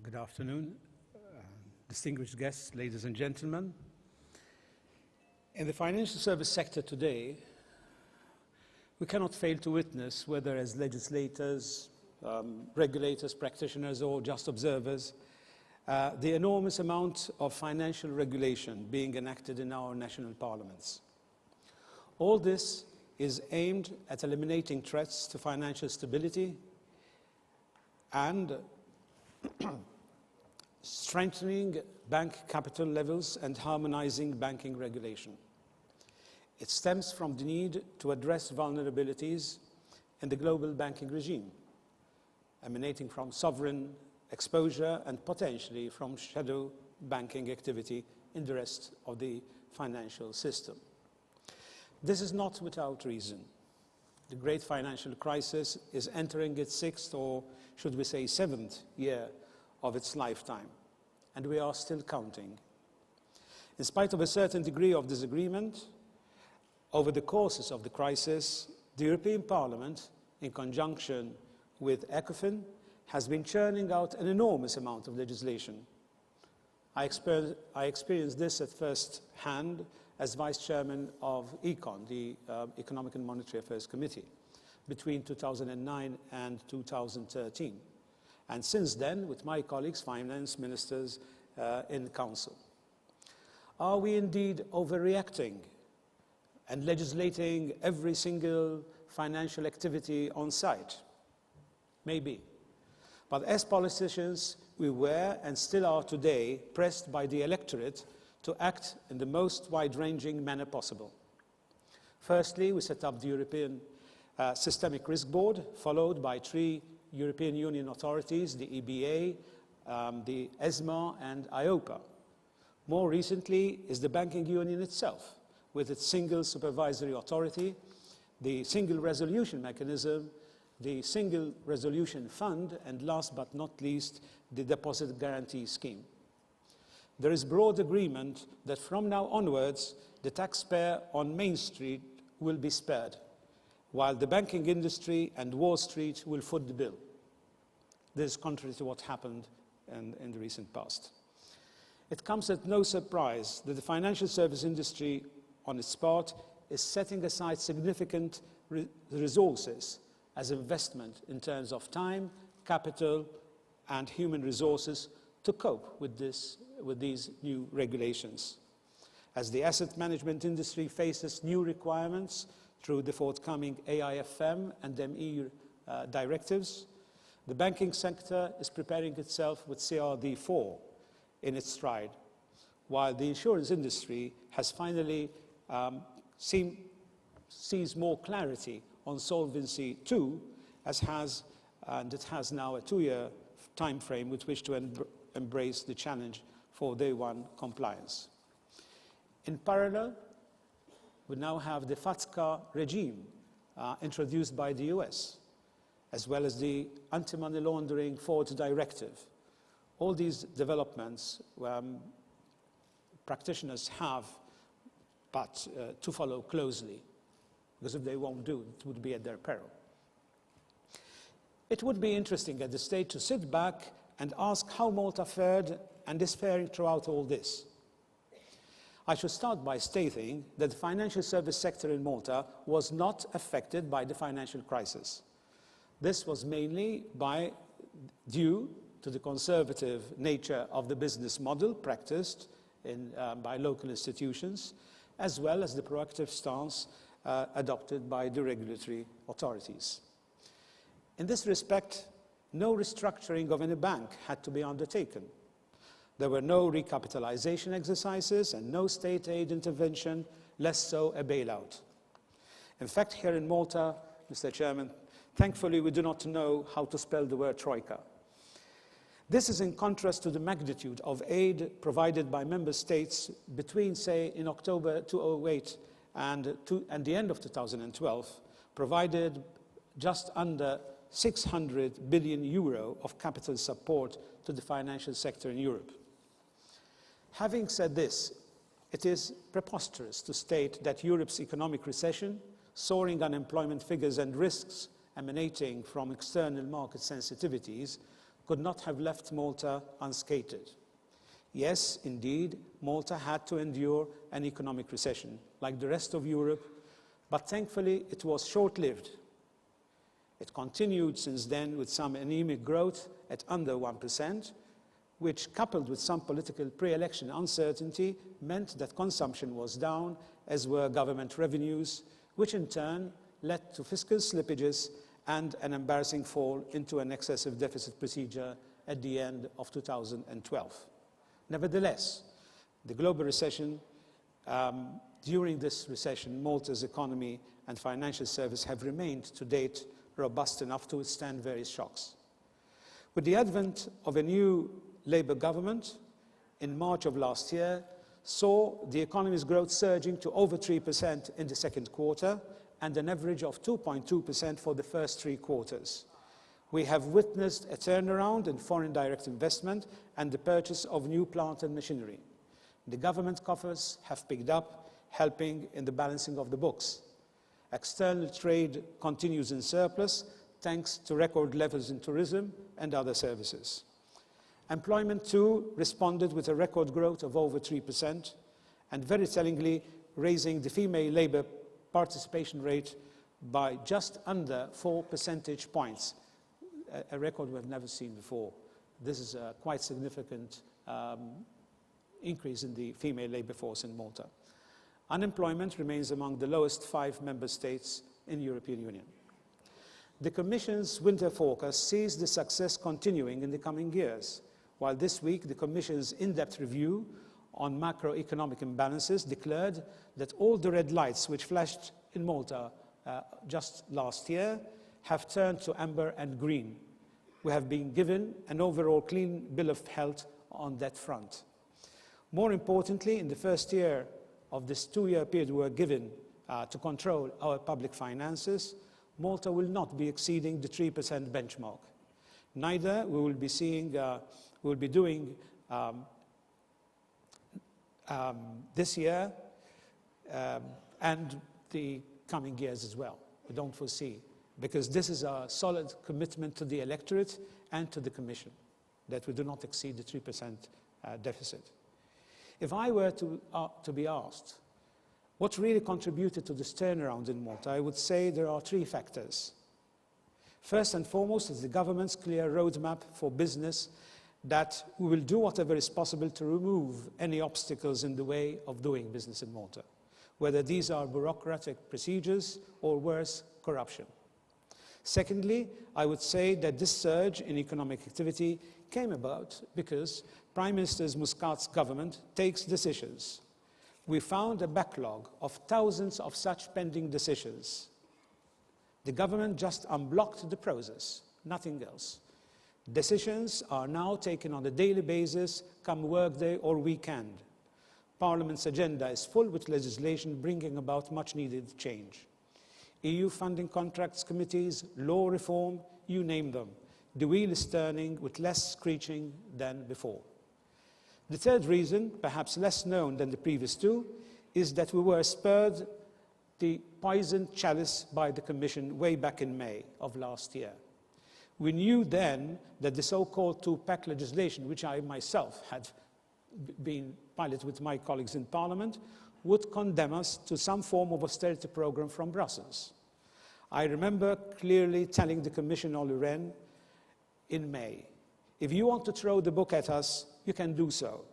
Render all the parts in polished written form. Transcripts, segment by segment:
Good afternoon, distinguished guests, ladies and gentlemen. In the financial service sector today, we cannot fail to witness, whether as legislators, regulators, practitioners, or just observers, the enormous amount of financial regulation being enacted in our national parliaments. All this is aimed at eliminating threats to financial stability and strengthening bank capital levels and harmonizing banking regulation. It stems from the need to address vulnerabilities in the global banking regime, emanating from sovereign exposure and potentially from shadow banking activity in the rest of the financial system. This is not without reason. The great financial crisis is entering its sixth, or should we say seventh, year of its lifetime, and we are still counting. In spite of a certain degree of disagreement over the causes of the crisis, the European Parliament, in conjunction with ECOFIN, has been churning out an enormous amount of legislation. I experienced this at first hand as Vice Chairman of ECON, the Economic and Monetary Affairs Committee, between 2009 and 2013. And since then, with my colleagues, finance ministers in the Council. Are we indeed overreacting and legislating every single financial activity on site? Maybe. But as politicians, we were and still are today pressed by the electorate to act in the most wide-ranging manner possible. Firstly, we set up the European Systemic Risk Board, followed by three European Union authorities, the EBA, the ESMA, and EIOPA. More recently is the banking union itself, with its single supervisory authority, the single resolution mechanism, the single resolution fund, and last but not least, the deposit guarantee scheme. There is broad agreement that from now onwards, the taxpayer on Main Street will be spared, while the banking industry and Wall Street will foot the bill. This is contrary to what happened in the recent past. It comes as no surprise that the financial service industry, on its part, is setting aside significant resources as investment in terms of time, capital, and human resources to cope with these new regulations. As the asset management industry faces new requirements through the forthcoming AIFM and ME directives, the banking sector is preparing itself with CRD4 in its stride, while the insurance industry has finally sees more clarity on Solvency II, and it has now a 2-year time frame with which to embrace the challenge for day one compliance. In parallel, we now have the FATCA regime introduced by the US, as well as the Anti-Money Laundering Fraud Directive. All these developments practitioners have but to follow closely, because if they won't do it, it would be at their peril. It would be interesting at this stage to sit back and ask how Malta fared and is faring throughout all this. I should start by stating that the financial service sector in Malta was not affected by the financial crisis. This was mainly due to the conservative nature of the business model practiced by local institutions, as well as the proactive stance adopted by the regulatory authorities. In this respect, no restructuring of any bank had to be undertaken. There were no recapitalization exercises and no state aid intervention, less so a bailout. In fact, here in Malta, Mr. Chairman, thankfully we do not know how to spell the word troika. This is in contrast to the magnitude of aid provided by member states between, say, in October 2008 and the end of 2012, provided just under 600 billion euro of capital support to the financial sector in Europe. Having said this, it is preposterous to state that Europe's economic recession, soaring unemployment figures and risks emanating from external market sensitivities could not have left Malta unscathed. Yes, indeed, Malta had to endure an economic recession, like the rest of Europe, but thankfully it was short-lived. It continued since then with some anemic growth at under 1%, which, coupled with some political pre-election uncertainty, meant that consumption was down, as were government revenues, which in turn led to fiscal slippages and an embarrassing fall into an excessive deficit procedure at the end of 2012. Nevertheless, the global recession, during this recession, Malta's economy and financial service have remained, to date, robust enough to withstand various shocks. With the advent of a new Labour government in March of last year, saw the economy's growth surging to over 3% in the second quarter and an average of 2.2% for the first 3 quarters. We have witnessed a turnaround in foreign direct investment and the purchase of new plant and machinery. The government coffers have picked up, helping in the balancing of the books. External trade continues in surplus, thanks to record levels in tourism and other services. Employment, too, responded with a record growth of over 3%, and very tellingly, raising the female labour participation rate by just under 4 percentage points, a record we've never seen before. This is a quite significant increase in the female labour force in Malta. Unemployment remains among the lowest 5 member states in the European Union. The Commission's winter forecast sees the success continuing in the coming years, while this week the Commission's in-depth review on macroeconomic imbalances declared that all the red lights which flashed in Malta just last year have turned to amber and green. We have been given an overall clean bill of health on that front. More importantly, in the first year of this 2-year period we were given to control our public finances, Malta will not be exceeding the 3% benchmark. Neither we will be doing this year and the coming years as well. We don't foresee, because this is a solid commitment to the electorate and to the Commission, that we do not exceed the 3% deficit. If I were to be asked what really contributed to this turnaround in Malta, I would say there are 3 factors. First and foremost is the government's clear roadmap for business, that we will do whatever is possible to remove any obstacles in the way of doing business in Malta, whether these are bureaucratic procedures or worse, corruption. Secondly, I would say that this surge in economic activity came about because Prime Minister Muscat's government takes decisions. We found a backlog of thousands of such pending decisions. The government just unblocked the process, nothing else. Decisions are now taken on a daily basis, come workday or weekend. Parliament's agenda is full with legislation bringing about much-needed change. EU funding contracts committees, law reform, you name them. The wheel is turning with less screeching than before. The third reason, perhaps less known than the previous 2, is that we were spared the poisoned chalice by the Commission way back in May of last year. We knew then that the so-called 2-pack legislation, which I myself had been piloted with my colleagues in Parliament, would condemn us to some form of austerity program from Brussels. I remember clearly telling the Commission Olli Rehn in May, if you want to throw the book at us, you can do so.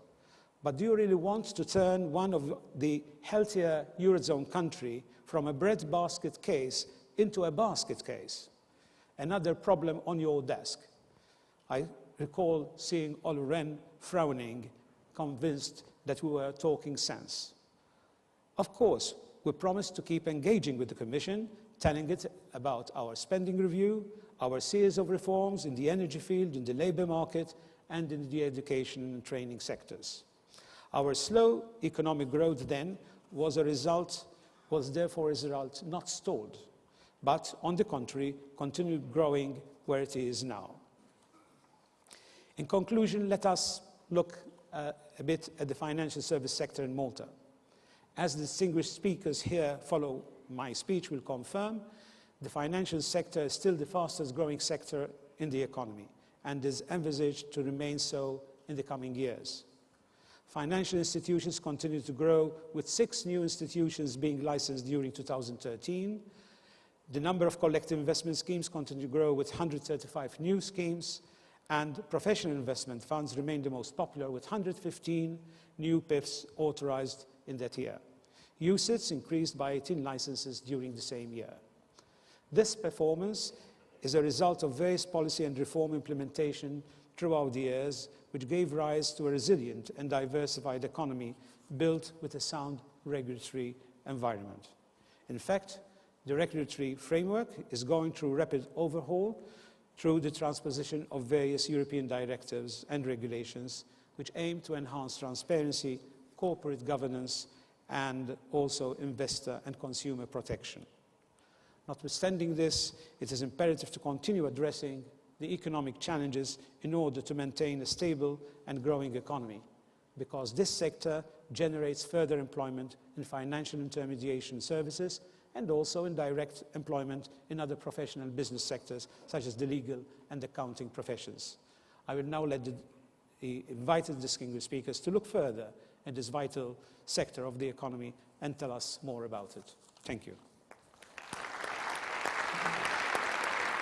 But do you really want to turn one of the healthier Eurozone country from a breadbasket case into a basket case? Another problem on your desk. I recall seeing Olli Rehn frowning, convinced that we were talking sense. Of course, we promised to keep engaging with the Commission, telling it about our spending review, our series of reforms in the energy field, in the labour market, and in the education and training sectors. Our slow economic growth then was therefore a result not stalled, but on the contrary, continued growing where it is now. In conclusion, let us look a bit at the financial service sector in Malta. As the distinguished speakers here follow my speech will confirm, the financial sector is still the fastest growing sector in the economy, and is envisaged to remain so in the coming years. Financial institutions continue to grow, with 6 new institutions being licensed during 2013. The number of collective investment schemes continue to grow, with 135 new schemes, and professional investment funds remain the most popular, with 115 new PIFs authorized in that year. UCITS increased by 18 licenses during the same year. This performance is a result of various policy and reform implementation throughout the years, which gave rise to a resilient and diversified economy built with a sound regulatory environment. In fact, the regulatory framework is going through rapid overhaul through the transposition of various European directives and regulations, which aim to enhance transparency, corporate governance, and also investor and consumer protection. Notwithstanding this, it is imperative to continue addressing the economic challenges in order to maintain a stable and growing economy, because this sector generates further employment in financial intermediation services and also in direct employment in other professional business sectors, such as the legal and accounting professions. I will now let the invited distinguished speakers to look further at this vital sector of the economy and tell us more about it. Thank you.